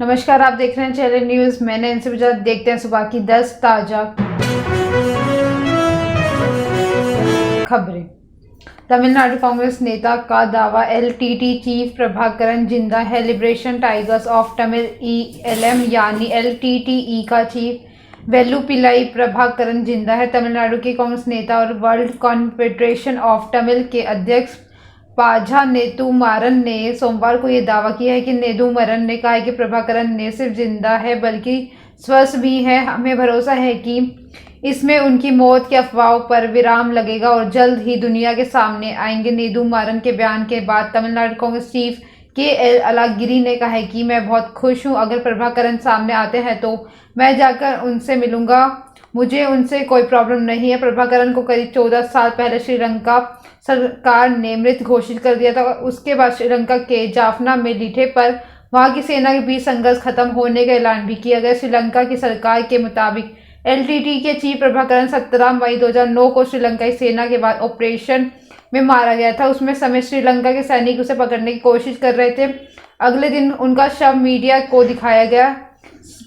नमस्कार, आप देख रहे हैं चैनल न्यूज़। मैंने इनसे बुझा देखते हैं सुबह की 10 ताज़ा खबरें। तमिलनाडु कांग्रेस नेता का दावा, एलटीटी चीफ प्रभाकरन जिंदा है। Liberation tigers of Tamil ELM यानी एलटीटीई का चीफ वेल्लुपिल्लाई प्रभाकरन जिंदा है। तमिलनाडु के कांग्रेस नेता और वर्ल्ड कॉन्फेडरेशन ऑफ तमिल के अध्यक्ष पाझा नेदुमारन ने सोमवार को यह दावा किया है कि नेदुमारन ने कहा है कि प्रभाकरन न सिर्फ जिंदा है बल्कि स्वस्थ भी है। हमें भरोसा है कि इसमें उनकी मौत की अफवाहों पर विराम लगेगा और जल्द ही दुनिया के सामने आएंगे। नेदुमारन के बयान के बाद तमिलनाडु कांग्रेस चीफ के अलागिरी ने कहा है कि मैं बहुत खुश हूं। अगर प्रभाकरन सामने आते हैं तो मैं जाकर उनसे मिलूंगा। मुझे उनसे कोई प्रॉब्लम नहीं है। प्रभाकरन को करीब 14 साल पहले श्रीलंका सरकार ने मृत घोषित कर दिया था। उसके बाद श्रीलंका के जाफना में लिठे पर वहां की सेना के बीच संघर्ष खत्म होने का ऐलान भी किया गया। श्रीलंका की सरकार के मुताबिक एलटीटी के चीफ प्रभाकरन 17 मई 2009 को श्रीलंकाई सेना के बाद ऑपरेशन में मारा गया था। उसमें समय श्रीलंका के सैनिक उसे पकड़ने की कोशिश कर रहे थे। अगले दिन उनका शव मीडिया को दिखाया गया।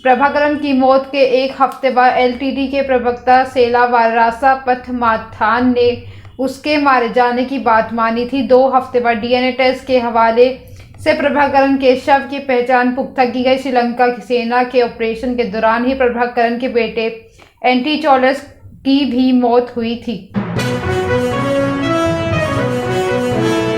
प्रभाकरन की मौत के एक हफ्ते बाद एलटीटी के प्रवक्ता सेला वारासा पथमाथान ने उसके मारे जाने की बात मानी थी। 2 हफ्ते बाद डीएनए टेस्ट के हवाले से प्रभाकरन के शव की पहचान पुख्ता की गई। श्रीलंका की सेना के ऑपरेशन के दौरान ही प्रभाकरन के बेटे एंटी चौलस की भी मौत हुई थी।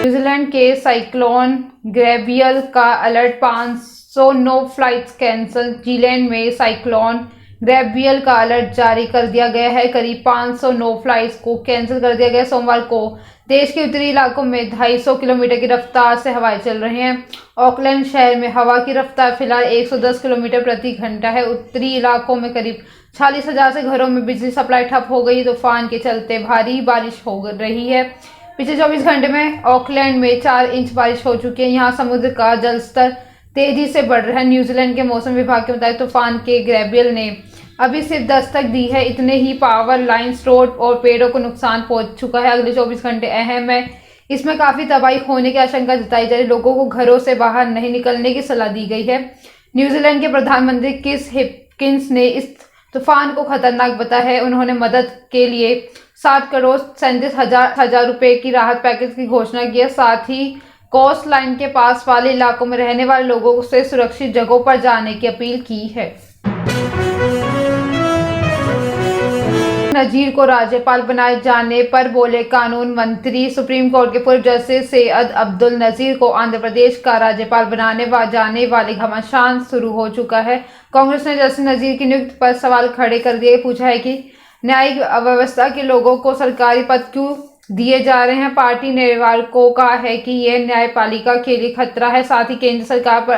न्यूजीलैंड के साइक्लोन गैब्रियल का अलर्ट, 509 फ्लाइट्स कैंसिल। न्यूजीलैंड में साइक्लोन गैब्रियल का अलर्ट जारी कर दिया गया है। करीब 509 फ्लाइट्स को कैंसिल कर दिया गया। सोमवार को देश के उत्तरी इलाकों में 250 किलोमीटर की रफ्तार से हवाएं चल रही हैं। ऑकलैंड शहर में हवा की रफ्तार फिलहाल 110 किलोमीटर प्रति घंटा है। उत्तरी इलाकों में करीब 40,000 से घरों में बिजली सप्लाई ठप हो गई। तूफान के चलते भारी बारिश हो रही है। पिछले 24 घंटे में ऑकलैंड में 4 इंच बारिश हो चुकी है। यहाँ समुद्र का जलस्तर तेजी से बढ़ रहा है। न्यूजीलैंड के मौसम विभाग के मुताबिक तूफान के गैब्रियल ने अभी सिर्फ दस्तक दी है। इतने ही पावर लाइन्स, रोड और पेड़ों को नुकसान पहुंच चुका है। अगले 24 घंटे अहम है। इसमें काफी तबाही होने की आशंका जताई जा रही है। लोगों को घरों से बाहर नहीं निकलने की सलाह दी गई है। न्यूजीलैंड के प्रधानमंत्री क्रिस हिपकिंस ने इस तूफान को खतरनाक बताया है। उन्होंने मदद के लिए 7 करोड़ 37,000 रुपए की राहत पैकेज की घोषणा की है। साथ ही कोस्ट लाइन के पास वाले इलाकों में रहने वाले लोगों से सुरक्षित जगहों पर जाने की अपील की है। नजीर को राज्यपाल बनाए जाने पर बोले कानून मंत्री। सुप्रीम कोर्ट के पूर्व जस्टिस सैयद अब्दुल नजीर को आंध्र प्रदेश का राज्यपाल बनाने जाने वाले घमासान शुरू हो चुका है। कांग्रेस ने जस्टिस नजीर की नियुक्ति पर सवाल खड़े कर दिए। पूछा है कि न्यायिक व्यवस्था के लोगों को सरकारी पद क्यों दिए जा रहे हैं। पार्टी ने रविवार को कहा है कि यह न्यायपालिका के लिए खतरा है। साथ ही केंद्र सरकार पर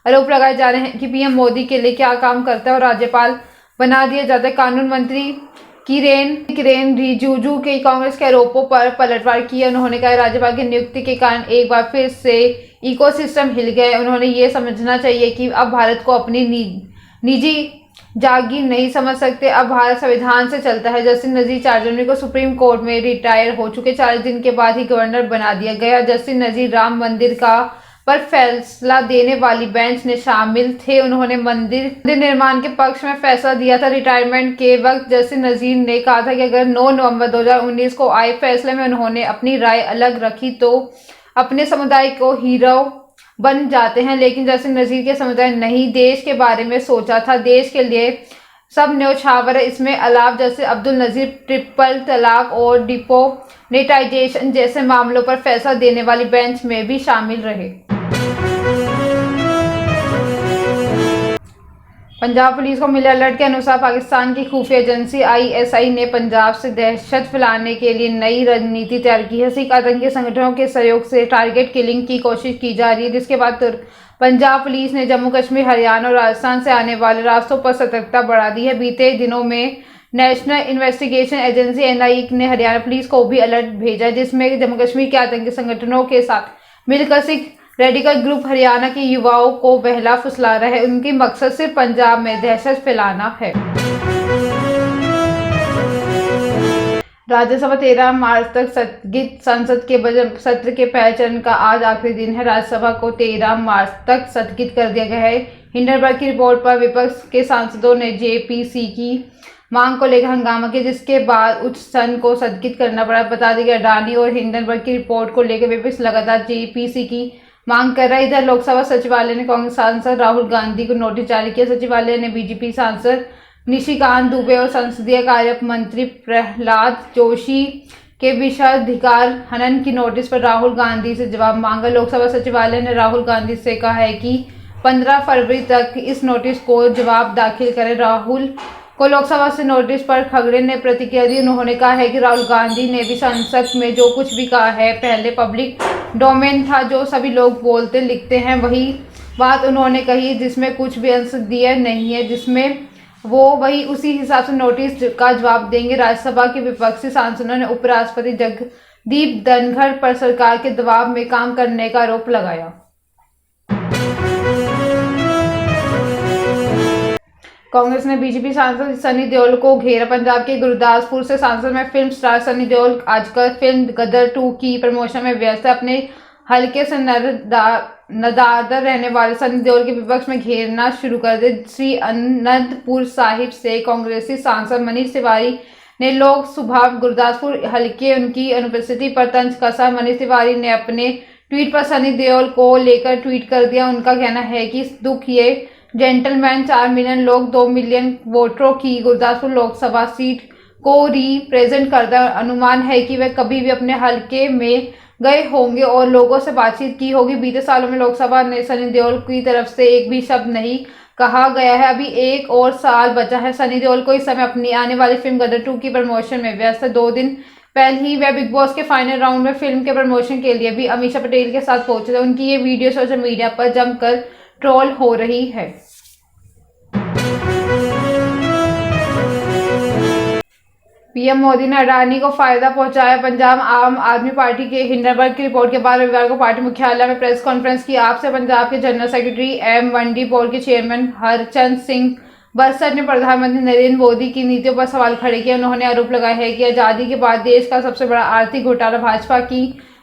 आरोप लगाए जा रहे हैं कि पीएम मोदी के लिए क्या काम करता है और राज्यपाल बना दिया जाता है। कानून मंत्री किरेन रिजिजू के कांग्रेस के आरोपों पर पलटवार किया। उन्होंने कहा राज्यपाल की नियुक्ति के कारण एक बार फिर से इकोसिस्टम हिल गया। उन्होंने ये समझना चाहिए कि अब भारत को अपनी निजी जागीर नहीं समझ सकते। अब भारत संविधान से चलता है। जस्टिस नजीर 4 जनवरी को सुप्रीम कोर्ट में रिटायर हो चुके। 40 दिन के बाद ही गवर्नर बना दिया गया। जस्टिस नजीर राम मंदिर पर फैसला देने वाली बेंच में शामिल थे। उन्होंने मंदिर निर्माण के पक्ष में फैसला दिया था। रिटायरमेंट के वक्त जस्टिस नजीर ने कहा था कि अगर 9 नवंबर 2019 को आए फैसले में उन्होंने अपनी राय अलग रखी तो अपने समुदाय को हीरो बन जाते हैं। लेकिन जस्टिस नजीर के समुदाय नहीं देश के बारे में सोचा था। देश के लिए सब न्यौछावर है। इसमें अलावा जस्टिस अब्दुल नजीर ट्रिपल तलाक और डिपोनेटाइजेशन जैसे मामलों पर फैसला देने वाली बेंच में भी शामिल रहे। पंजाब पुलिस को मिले अलर्ट के अनुसार पाकिस्तान की खुफिया एजेंसी आईएसआई ने पंजाब से दहशत फैलाने के लिए नई रणनीति तैयार की है। सिख आतंकी संगठनों के सहयोग से टारगेट किलिंग की कोशिश की जा रही है, जिसके बाद पंजाब पुलिस ने जम्मू कश्मीर, हरियाणा और राजस्थान से आने वाले रास्तों पर सतर्कता बढ़ा दी है। बीते दिनों में नेशनल इन्वेस्टिगेशन एजेंसी एनआईए ने हरियाणा पुलिस को भी अलर्ट भेजा, जिसमें जम्मू कश्मीर के आतंकी संगठनों के साथ मिलकर सिख रेडिकल ग्रुप हरियाणा के युवाओं को बहला फुसला रहा है। उनकी मकसद सिर्फ पंजाब में दहशत फैलाना है। राज्यसभा 13 मार्च तक स्थगित। संसद के बजट सत्र के पहले चरण का आज आखिरी दिन है। राज्यसभा को 13 मार्च तक स्थगित कर दिया गया है। हिंडनबर्ग की रिपोर्ट पर विपक्ष के सांसदों ने जेपीसी की मांग को लेकर हंगामा किया, जिसके बाद उच्च सदन को स्थगित करना पड़ा। बता दें कि अडानी और हिंडनबर्ग की रिपोर्ट को लेकर विपक्ष लगातार जेपीसी की मांग कर रहा है। इधर लोकसभा सचिवालय ने कांग्रेस सांसद राहुल गांधी को नोटिस जारी किया। सचिवालय ने बीजेपी सांसद निशिकांत दुबे और संसदीय कार्य मंत्री प्रहलाद जोशी के विशेषाधिकार हनन की नोटिस पर राहुल गांधी से जवाब मांगा। लोकसभा सचिवालय ने राहुल गांधी से कहा है कि 15 फरवरी तक इस नोटिस को जवाब दाखिल करें। राहुल को लोकसभा से नोटिस पर खगड़े ने प्रतिक्रिया दी। उन्होंने कहा है कि राहुल गांधी ने भी संसद में जो कुछ भी कहा है पहले पब्लिक डोमेन था, जो सभी लोग बोलते लिखते हैं वही बात उन्होंने कही, जिसमें कुछ भी संसदीय नहीं है, जिसमें वो वही उसी हिसाब से नोटिस का जवाब देंगे। राज्यसभा के विपक्षी सांसदों ने उपराष्ट्रपति जगदीप धनखड़ पर सरकार के दबाव में काम करने का आरोप लगाया। कांग्रेस ने बीजेपी सांसद सनी देओल को घेरा। पंजाब के गुरदासपुर से सांसद में फिल्म स्टार सनी देओल आजकल फिल्म गदर 2 की प्रमोशन में व्यस्त है। अपने हल्के से नदारद रहने वाले सनी देओल के विपक्ष में घेरना शुरू कर दे। श्री अनंतपुर साहिब से कांग्रेसी सांसद मनीष तिवारी ने लोक सभा गुरदासपुर हल्के उनकी अनुपस्थिति पर तंज कसा। मनीष तिवारी ने अपने ट्वीट पर सनी देओल को लेकर ट्वीट कर दिया। उनका कहना है कि दुख ये जेंटलमैन 4 मिलियन लोग 2 मिलियन वोटरों की गुरदासपुर लोकसभा सीट को रिप्रेजेंट करता है। अनुमान है कि वे कभी भी अपने हल्के में गए होंगे और लोगों से बातचीत की होगी। बीते सालों में लोकसभा ने सनी देओल की तरफ से एक भी शब्द नहीं कहा गया है। अभी एक और साल बचा है। सनी देओल को इस समय अपनी आने वाली फिल्म गदर 2 की प्रमोशन में व्यस्त है। 2 दिन पहले ही वह बिग बॉस के फाइनल राउंड में फिल्म के प्रमोशन के लिए भी अमीषा पटेल के साथ पहुंचे थे। उनकी ये वीडियो सोशल मीडिया पर जमकर ट्रोल हो रही है। पीएम मोदी ने अडानी को फायदा पहुंचाया। पंजाब आम आदमी पार्टी के हिंडनबर्ग की रिपोर्ट के बाद रविवार को पार्टी मुख्यालय में प्रेस कॉन्फ्रेंस की। आपसे पंजाब के जनरल सेक्रेटरी M1D बोर्ड के चेयरमैन हरचंद सिंह बरसट ने प्रधानमंत्री नरेंद्र मोदी की नीतियों पर सवाल खड़े किए। उन्होंने आरोप लगाया है कि आज़ादी के बाद देश का सबसे बड़ा आर्थिक घोटाला भाजपा की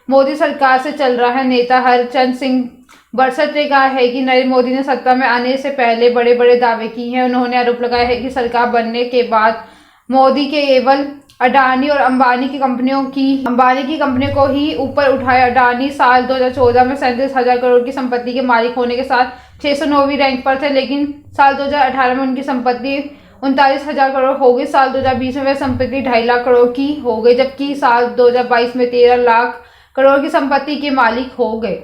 मोदी सरकार से चल रहा है। नेता हरचंद सिंह बरसट ने कहा है कि नरेंद्र मोदी ने सत्ता में आने से पहले बड़े बड़े दावे किए हैं। उन्होंने आरोप लगाया है कि सरकार बनने के बाद मोदी के केवल अडानी और अंबानी की कंपनियों को ही ऊपर उठाया। अडानी साल 2014 में 37,000 करोड़ की संपत्ति के मालिक होने के साथ 609वीं रैंक पर थे, लेकिन साल 2018 में उनकी संपत्ति 39,000 करोड़ हो गई। साल 2020 में वह संपत्ति 2.5 लाख करोड़ की हो गई, जबकि साल 2022 में 13 लाख करोड़ की संपत्ति के मालिक हो गए।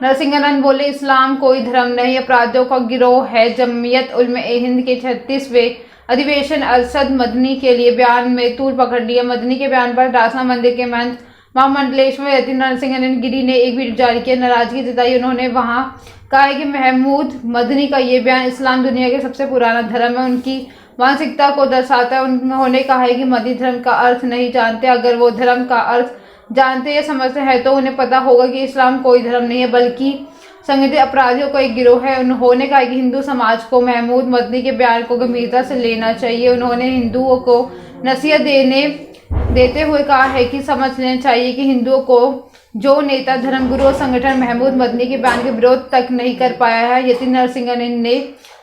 नरसिंहानंद बोले, इस्लाम कोई धर्म नहीं, अपराधियों का गिरोह है। जमीयत उलमा ए हिंद के 36वें अधिवेशन अरशद मदनी के लिए बयान में तूल पकड़ लिया। मदनी के बयान पर रासना मंदिर के महंत महामंडलेश्वर यति नरसिंहानंद गिरी ने एक वीडियो जारी किया, नाराजगी जताई। उन्होंने वहां कहा है कि महमूद मदनी का ये बयान इस्लाम दुनिया के सबसे पुराना धर्म है, उनकी मानसिकता को दर्शाता है। उन्होंने कहा है कि मदनी धर्म का अर्थ नहीं जानते। अगर वो धर्म का अर्थ जानते या समझते हैं तो उन्हें पता होगा कि इस्लाम कोई धर्म नहीं है बल्कि संगठित अपराधियों का एक गिरोह है। उन्होंने कहा कि हिंदू समाज को महमूद मदनी के बयान को गंभीरता से लेना चाहिए। उन्होंने हिंदुओं को नसीहत देते हुए कहा है कि समझ लेना चाहिए कि हिंदुओं को जो नेता, धर्मगुरु और संगठन महमूद मदनी के बयान के विरोध तक नहीं कर पाया है। यति नरसिंहानंद ने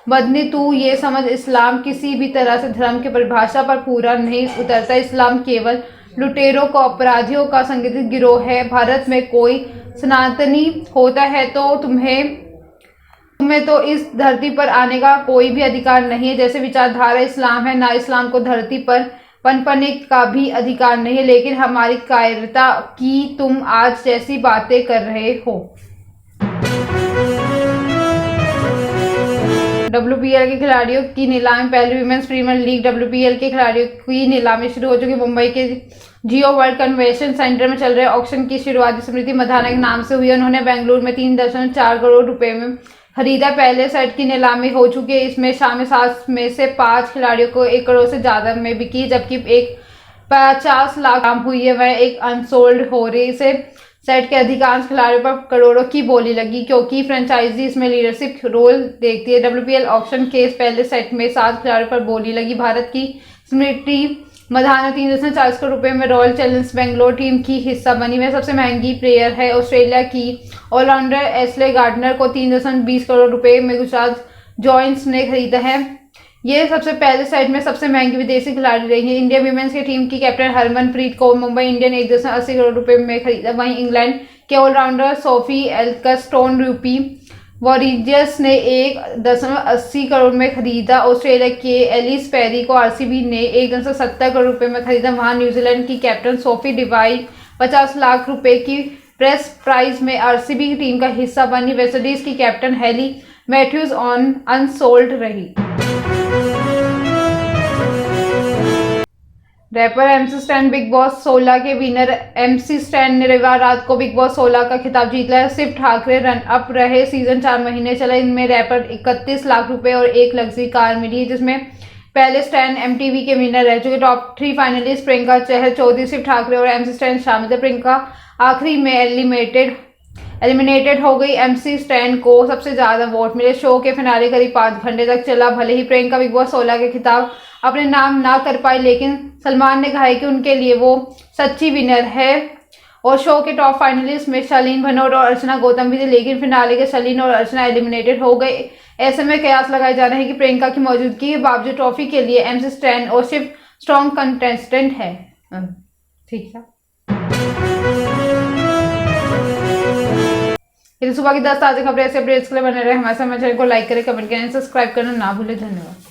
मदनी तू ये समझ, इस्लाम किसी भी तरह से धर्म की परिभाषा पर पूरा नहीं उतरता। इस्लाम केवल लुटेरों को, अपराधियों का संगठित गिरोह है। भारत में कोई सनातनी होता है तो तुम्हें तो इस धरती पर आने का कोई भी अधिकार नहीं है। जैसे विचारधारा इस्लाम है, ना इस्लाम को धरती पर पनपने का भी अधिकार नहीं है। लेकिन हमारी कायरता की तुम आज जैसी बातें कर रहे हो। WPL के खिलाड़ियों की नीलामी, पहली विमेंस प्रीमियर लीग WPL के खिलाड़ियों की नीलामी शुरू हो चुकी। मुंबई के जियो वर्ल्ड कन्वेंशन सेंटर में चल रहे ऑक्शन की शुरुआत स्मृति मधाना के नाम से हुई। उन्होंने बेंगलुरु में 3.4 करोड़ रुपए में खरीदा। पहले सेट की नीलामी हो चुकी है। इसमें शामिल 7 में से 5 खिलाड़ियों को 1 करोड़ से ज्यादा में बिकी, जबकि एक 50 लाख दाम हुई है, वह एक अनसोल्ड हो रही। इसे सेट के अधिकांश खिलाड़ियों पर करोड़ों की बोली लगी क्योंकि फ्रेंचाइजी इसमें लीडरशिप रोल देखती है। WPL ऑक्शन के पहले सेट में 7 खिलाड़ियों पर बोली लगी। भारत की स्मृति मधाना 3.40 करोड़ रुपए में रॉयल चैलेंजर्स बेंगलोर टीम की हिस्सा बनी। वह सबसे महंगी प्लेयर है। ऑस्ट्रेलिया की ऑलराउंडर एशले गार्डनर को 3.20 करोड़ रुपए में गुजरात जॉइंट्स ने खरीदा है। ये सबसे पहले सेट में सबसे महंगी विदेशी खिलाड़ी रही है। इंडिया वीमेंस की टीम की कैप्टन हरमनप्रीत को मुंबई इंडियन 1.80 करोड़ रुपए में खरीदा। वहीं इंग्लैंड के ऑलराउंडर सोफी एल्कस्टोन रूपी वॉरियर्स ने 1.80 करोड़ में खरीदा। ऑस्ट्रेलिया के एलिस पेरी को आरसीबी ने 1.70 करोड़ रुपए में खरीदा। वहां न्यूजीलैंड की कैप्टन सोफी डिवाइन 50 लाख रुपए की प्रेस प्राइज में आरसीबी की टीम का हिस्सा बनी। वेस्टइंडीज की कैप्टन हेली मैथ्यूज ऑन अनसोल्ड रही। Rapper MC Stan Bigg Boss 16 के विनर एमसी स्टैन ने रविवार रात को बिग बॉस 16 का खिताब जीत लिया। शिव ठाकरे रन अप रहे। सीजन 4 महीने चला। इनमें रैपर 31 लाख रुपए और एक लग्जरी कार मिली, जिसमें पहले स्टैन एमटीवी के विनर रह चुके। टॉप 3 फाइनलिस्ट प्रियंका चहर, चौधरी, शिव ठाकरे और एमसी स्टैन शामिल थे। प्रियंका आखिरी में एलिमिनेटेड हो गई। एमसी स्टैन को सबसे ज्यादा वोट मिले। शो के फिनाले करीब 5 घंटे तक चला। भले ही प्रियंका बिग बॉस 16 के खिताब अपने नाम ना कर पाई, लेकिन सलमान ने कहा है कि उनके लिए वो सच्ची विनर है। और शो के टॉप फाइनलिस्ट में शालीन भनोट और अर्चना गौतम भी थे, लेकिन फिनाले के शालीन और अर्चना एलिमिनेटेड हो गए। ऐसे में कयास लगाए जा रहे हैं कि प्रियंका की मौजूदगी के बावजूद ट्रॉफी के लिए एमसी स्टैन और शिव स्ट्रॉन्ग कंटेस्टेंट है। ठीक है, सुबह की 10 ताज़ा खबरें ऐसे अपडेट्स के लिए बने रहे हमारे चैनल को लाइक करें, कमेंट करें, सब्सक्राइब करना ना भूलें। धन्यवाद।